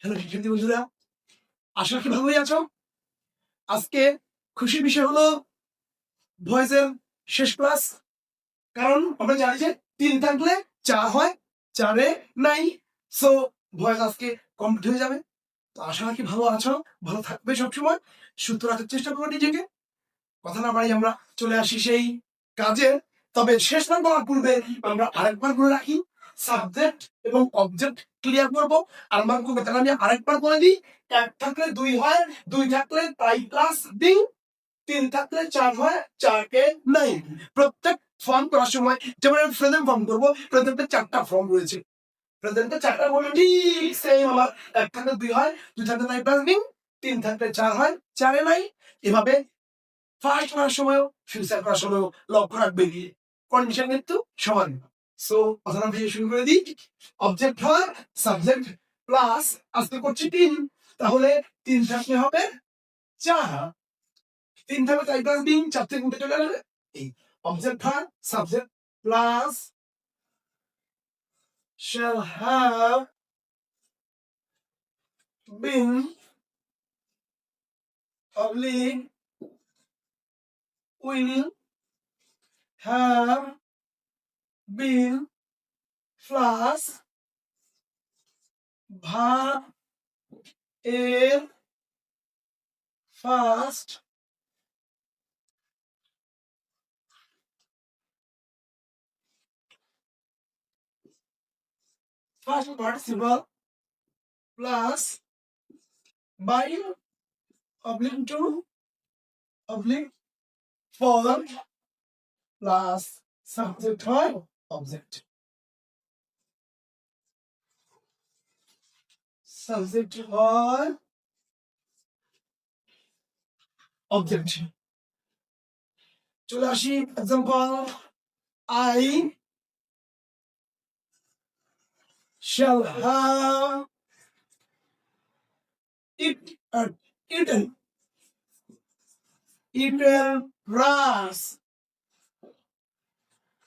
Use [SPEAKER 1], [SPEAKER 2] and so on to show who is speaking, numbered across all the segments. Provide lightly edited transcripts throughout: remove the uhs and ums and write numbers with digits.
[SPEAKER 1] Hello শিক্ষার্থী বন্ধুরা, আশা করি ভালোই আছো। আজকে খুশির বিষয় হলো ভয়েসের শেষ ক্লাস। কারণ আমরা জানি যে ৩ থাকলে ৪ হয়, ৪-এ নাই। সো ভয়েস আজকে কমপ্লিট হয়ে যাবে। তো আশা রাখি ভালো আছো, ভালো থাকবে সবসময়, সুস্থ রাখার চেষ্টা করো নিজেকে। কথা না বাড়িয়ে আমরা চলে আসি সেই কাজে। তবে শেষবার বলার পূর্বে আমরা আরেকবার করে রাখি, সাবজেক্ট এবং অবজেক্ট ক্লিয়ার করব। আর আমার তাহলে আমি আরেকবার বলে দিই, ১ থাকলে ২ হয়, ২ থাকলে তাই প্লাস দিই, ৩ থাকলে ৪ হয়, ৪ কে ৯। প্রত্যেক ফর্ম করার সময় যেমন আমি প্রেজেন্ট ফর্ম করবো, প্রেজেন্টে ৪টা ফর্ম রয়েছে। প্রেজেন্টে ৪টা বলে ঠিক সেম আমার ১ থাকলে ২ হয়, ২ থাকলে তাই প্লাস দিই, ৩ থাকলে ৪ হয়, ৪-এ ৯। এভাবে ফার্স্ট করার সময়ও ফিউচার করার সময়ও লক্ষ্য রাখবে গিয়ে কন্ডিশন কিন্তু সমান। সো কথা না শুরু করে দিই। অবজেক্ট হয় সাবজেক্ট প্লাস আজকে করছি ৩, তাহলে ৩ থাকলে হবে ৪, ৩ থাকলে তাই প্লাস দিন, ৪ থেকে উঠে চলে আসবে এই অবজেক্ট হয় subject plus shall have been oblique will have been plus verb এর first participle plus by oblique to oblique form plus subject হয় object, subject হয় object। চলে আসি example, I shall have eaten rice।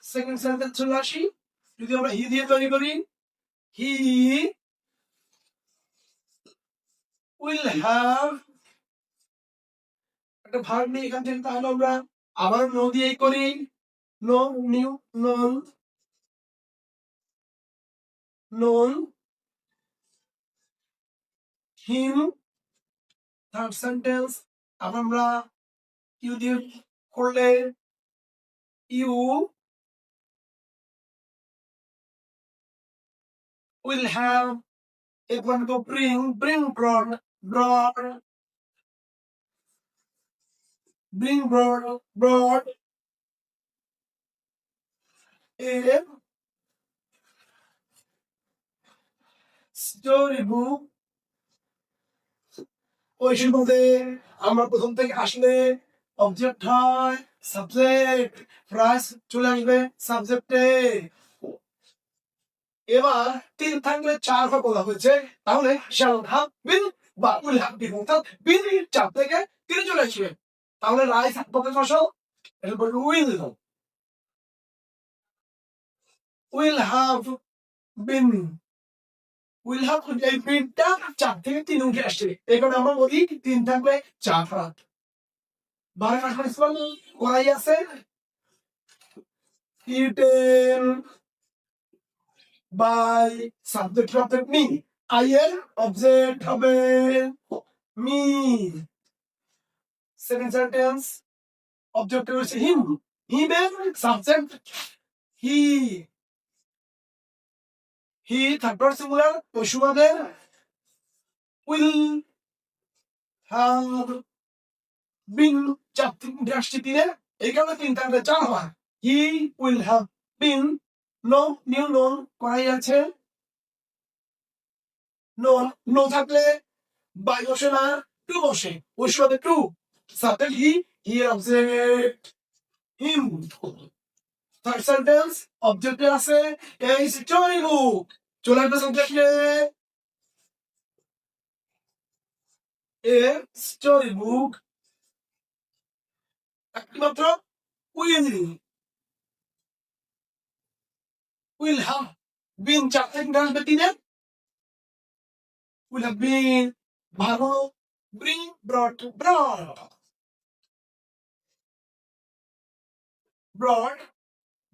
[SPEAKER 1] Second sentence চলে আসি, যদি আমরা হি দিয়ে তৈরি করি, হি will have একটা ভার্ব নিয়ে এখান থেকে, তাহলে আমরা আবার নো দিয়েই করি, নো নিউ নন নন হিম। থার্ড সেন্টেন্স আবার আমরা ইউ দিয়ে করলে, ইউ will have, এরপর তো bring brought a story book। ওই মধ্যে আমরা প্রথম থেকে আসলে অবজেক্ট হয় সাবজেক্ট, প্লাস চলে আসবে সাবজেক্টে। এবার ৩ থাকলে ৪ হয় বলা হয়েছে, তাহলে shall have been বা will have been, অর্থাৎ been ৪ থেকে ৩ চলে আসবে। তাহলে রাইস কত ফসল, এটা বলবো will have been, will have এই বিনটা ৪ থেকে ৩ উঠে আসছে, এই কারণে আমরা বলি ৩ থাকলে ৪ হয়। বারে পার্টিসিপাল করাই আছে, eaten by subject object me, I এর অবজেক্ট হবে me। সেকেন্ড সেন্টেন্স অবজেক্ট হচ্ছে হিম, হিম এর subject he, he third person singular, পশুদের উইল হ্যাভ বিন ৪ থেকে উঠে আসছে ৩-এ, এই কারণে ৩ থাকলে ৪ হয়। He will have been, know knew known করাই আছে, নো নো থাকলে বাই বসে না, টু বসে, ওই সাথে to subject he object him. Third sentence অবজেক্টে আছে এই স্টোরি বুক, চলে আসবে সাবজেক্টে এ স্টোরি বুক, একমাত্র উইল হ্যাভ বিন ৪ থেকে আসবে ৩-এ, will have been ভালো, bring, brought, brought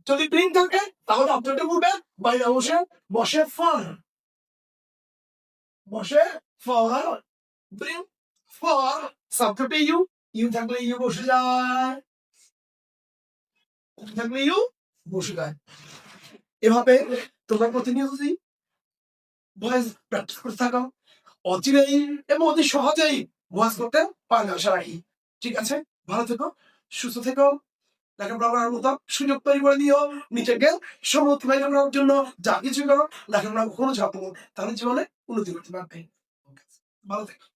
[SPEAKER 1] যদি bring থাকে তাহলে অবজেক্টে বলবে বাইরে বসে for bring for সাবজেক্টে you থাকলে you বসে যায়, থাকলে you বসে যায়। এভাবে তোমরা প্রতিনিয়তই ভয়েস প্র্যাকটিস করতে থাকো, অচিরেই এবং অতি সহজেই ভয়েস করতে পারবে আশা রাখি। ঠিক আছে, ভালো থেকো, সুস্থ থেকো, লেখাপড়া করার মতো সুযোগ তৈরি করে দিও নিজেকে সমর্থ করার জন্য। যা কিছু করো লেখাপড়া কখনো ঝাঁপো, তাহলে জীবনে উন্নতি করতে পারবে। ভালো থেকো।